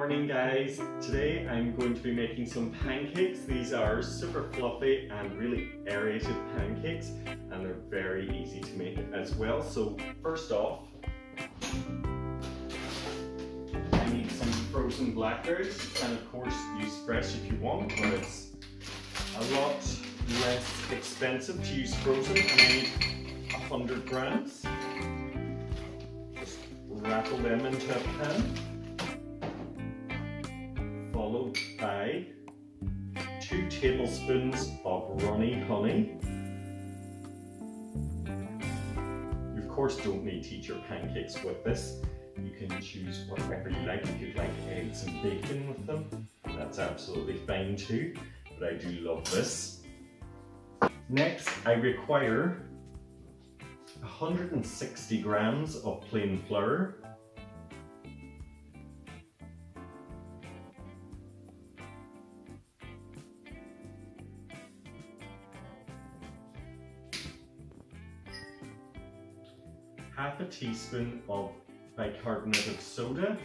morning guys. Today I'm going to be making some pancakes. These are super fluffy and really aerated pancakes and they're very easy to make as well. So first off, I need some frozen blackberries, and of course use fresh if you want, but it's a lot less expensive to use frozen. And I need 100 grams. Just rattle them into a pan, followed by 2 tablespoons of runny honey. You of course don't need to eat your pancakes with this. You can choose whatever you like. If you'd like eggs and bacon with them, that's absolutely fine too, but I do love this. Next, I require 160 grams of plain flour, half a teaspoon of bicarbonate of soda,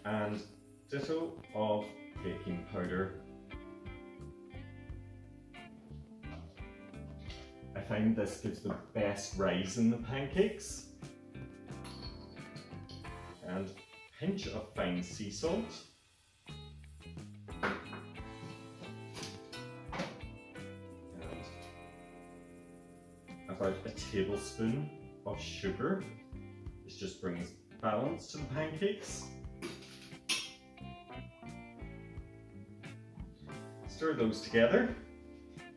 and ditto of baking powder. I find this gives the best rise in the pancakes. And a pinch of fine sea salt. And about a tablespoon of sugar. This just brings balance to the pancakes. Stir those together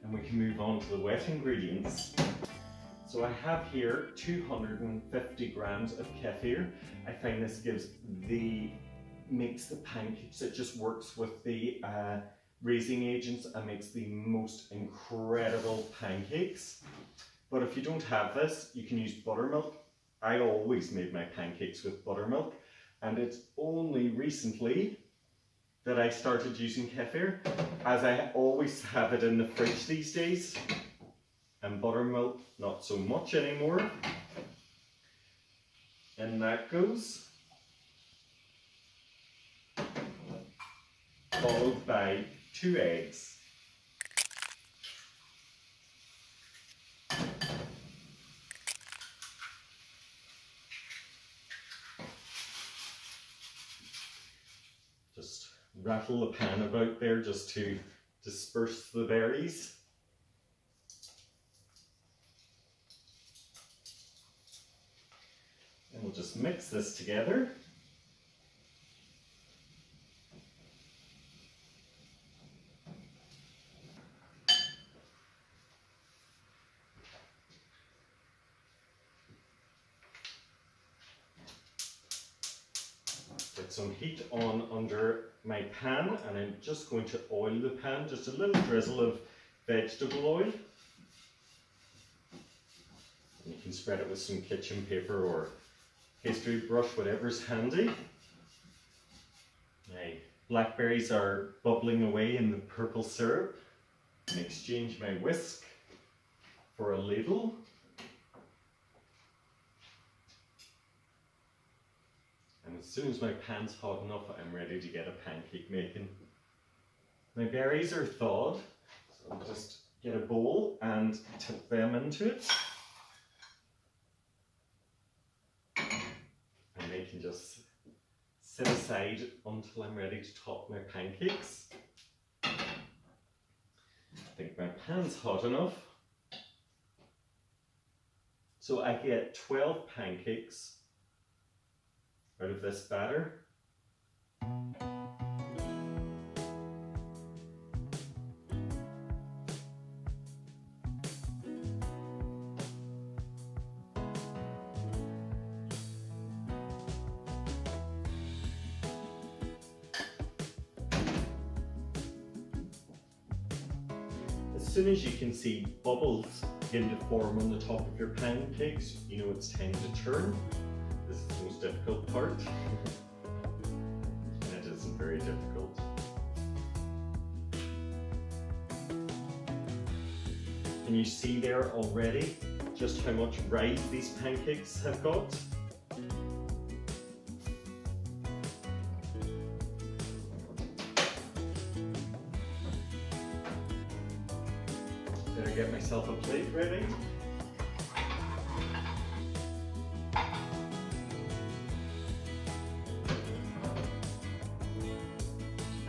and we can move on to the wet ingredients. So I have here 250 grams of kefir. I find this makes the pancakes, it just works with the raising agents and makes the most incredible pancakes. But if you don't have this, you can use buttermilk. I always made my pancakes with buttermilk, and it's only recently that I started using kefir, as I always have it in the fridge these days, and buttermilk not so much anymore. And that goes, followed by 2 eggs. Just rattle the pan about there just to disperse the berries. And we'll just mix this together. Get some heat on under my pan, and I'm just going to oil the pan, just a little drizzle of vegetable oil. And you can spread it with some kitchen paper or pastry brush, whatever's handy. My blackberries are bubbling away in the purple syrup. And exchange my whisk for a ladle. And as soon as my pan's hot enough, I'm ready to get a pancake making. My berries are thawed, so I'll just get a bowl and tip them into it. And they can just sit aside until I'm ready to top my pancakes. I think my pan's hot enough. So I get 12 pancakes out of this batter. As soon as you can see bubbles begin to form on the top of your pancakes, you know it's time to turn. This is the most difficult part. And it isn't very difficult. Can you see there already just how much rise these pancakes have got? get myself a plate ready.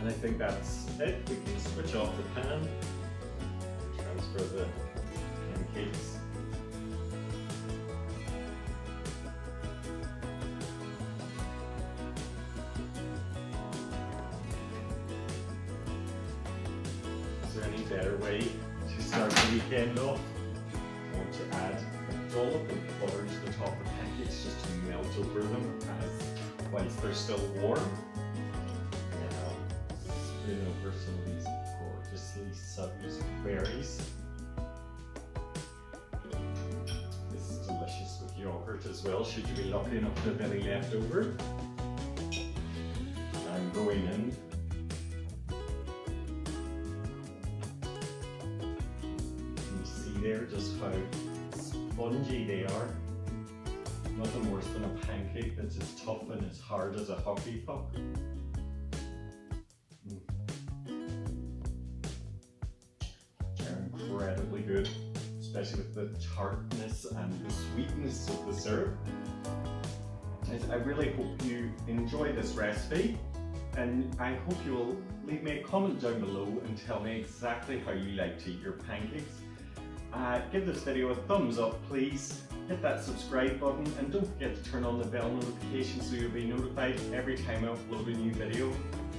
And I think that's it. We can switch off the pan, transfer the pancakes. Is there any better way to start the weekend off? I want to add a dollop of butter to the top of the pancakes just to melt over them whilst they're still warm. Spoon over some of these gorgeously suddled berries. This is delicious with yogurt as well, should you be lucky enough to have any left over. I'm going in. You see there just how spongy they are. Nothing worse than a pancake that's as tough and as hard as a hockey puck. Incredibly good, especially with the tartness and the sweetness of the syrup. I really hope you enjoy this recipe, and I hope you'll leave me a comment down below and tell me exactly how you like to eat your pancakes. Give this video a thumbs up please, hit that subscribe button, and don't forget to turn on the bell notification so you'll be notified every time I upload a new video.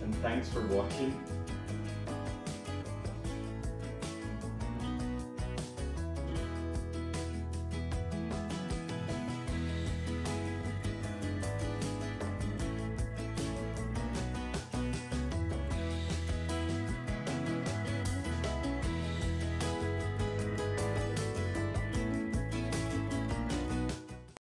And thanks for watching.